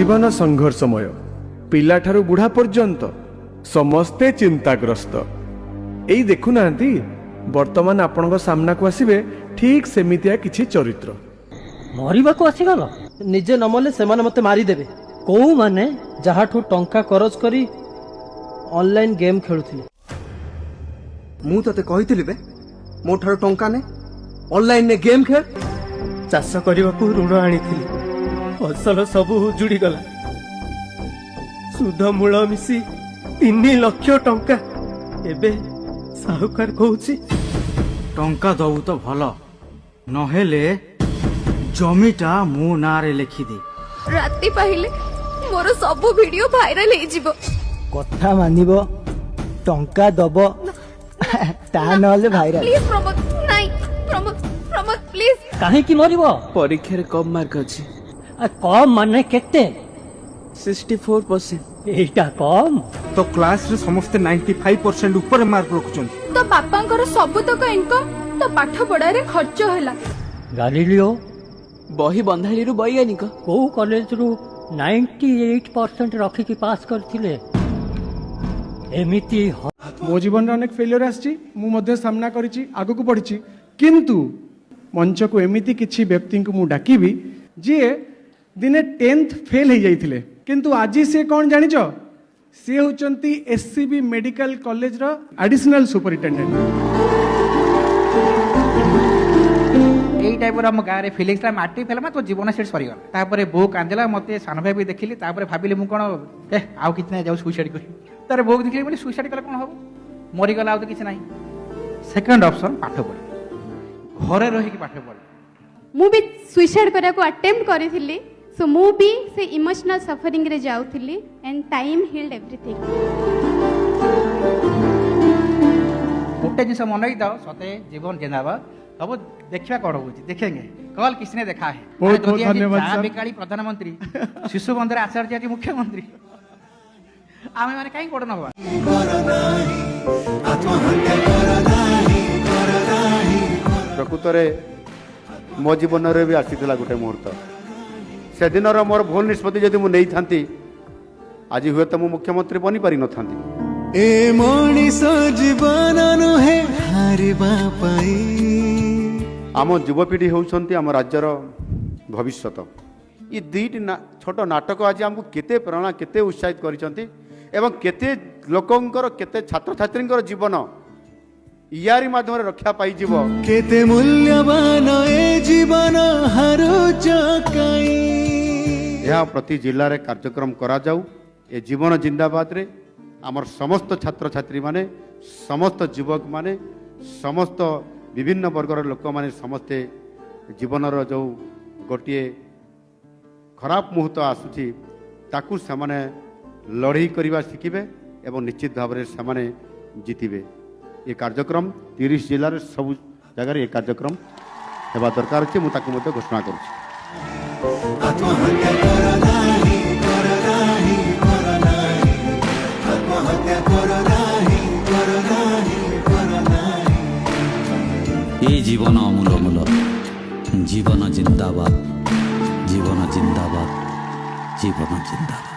जीवन संघर्षमय पिलाठारू बुढ़ा पर्यंत समस्ते चिंताग्रस्त एई देखुना वर्तमान आपण सामना को आसवे ठीक सेमितिया किछि चरित्र मरिबा को आसीगल निजे नमले से मते मारिदेवे कौ माने जहाठू टंका खरच करी ऑनलाइन गेम खेलुथिले मु तते कहितली बे मो ठारो टंका ने ऑनलाइन ने गेम खेल चाष करने को ऋण आनी फसल सब उजुड़ी गला सुध मूल मिसी 3 लाख टंका एबे साहुकार कहूची टंका दबु तो भल नहेले जमीटा मो नारे लिखि दे राति पाहिले मोर सब वीडियो वायरल हे जिवो कथा मानिबो टंका दबो ता नले भाइराल प्लीज प्रमोद नाही प्रमोद प्रमोद प्लीज काहे की मरिबो परीक्षा रे कम मार्क अछि कम माने केते 64% एटा कम तो क्लास रे समस्त 95% ऊपर मार्क रखुछन तो पापांकर सब तक इनकम तो पाठ पढ़ा रे खर्च होला गालिलियो बही बंधाली रु वैज्ञानिक को कॉलेज रु 98% रखी की पास करथिले एमिति मो जीवन रे अनेक फेलियर आछि मु मध्ये सामना करिछि आगु को पढिछि किंतु मंच को एमिति किछि व्यक्ति को मु डाकिबी जे दिने 10th फेल हो जाइथिले किंतु आज से कौन जानिच सी होचंती एससीबी मेडिकल कॉलेज रो एडिशनल सुपरिटेंडेंट यही टाइप हम गाँव में फिलिंग्स माटी फेल तो जीवन सेट सरीगला तापर बो कांदेला मत सान भाई भी देखिली तापर भाविली मु कौन आउ कि ना जाऊ सुइसाइड करी तार बो देखिली बोली सुइसाइड कले कौन हम मरीगला आउ तो किसी ना सेकंड ऑप्शन पाठ पढ़ घरे रही पाठ पढ़ मु भी सुइसाइड करा को अटेम्प्ट करी सो मु भी से इमोशनल सफरिंग रे जाउथिली एंड टाइम हील्ड एवरीथिंग गोटे जिनस मन ही दाओ सते जीवन जेनाबा सब देखिया कौन होची देखेंगे कल किसने देखा है बहुत बहुत धन्यवाद सर बिकाली प्रधानमंत्री शिशु बंदर आचार्य जी मुख्यमंत्री आमे माने काई कोड नबा प्रकृतरे मो जीवन रे भी आसीथिला गोटे मुहूर्त से दिन मोर भूल निष्पत्ति जदि मु नहीं थांती आज हुए तो मु मुख्यमंत्री बनी पारि न थांती ए मनीष जीवन नुहे हारिबा पाई आम युवपीढ़ी होउछंती आम राज्यर भविष्यत ये दुईटी छोट नाटक आज आमको केते प्रेरणा केते उत्साहित करिसंती एवं केते लोकंकर केते छात्र छात्रींकर जीवन यारी माध्यम रक्षा पाई जीव केते मूल्यवान ए जीवन हारो चकाई यह प्रति जिल्ला रे कार्यक्रम करा जाऊ ए जीवन जिंदाबाद रे आमर समस्त छात्र छात्री माने समस्त युवक माने समस्त विभिन्न वर्गर लोक माने समस्ते जीवनर जो गोटे खराब मुहूर्त आसुची ताकू सेमाने लड़ाई करवा शिखिबे एवं निश्चित भाव में सेमाने जीतिबे ये कार्यक्रम 30 जिले में सब जगह ये कार्यक्रम हेबा दरकार अच्छे मुझे घोषणा करुँ ये जीवन अमूल अमूल जीवन जिंदाबाद जीवन जिंदाबाद जीवन जिंदाबाद।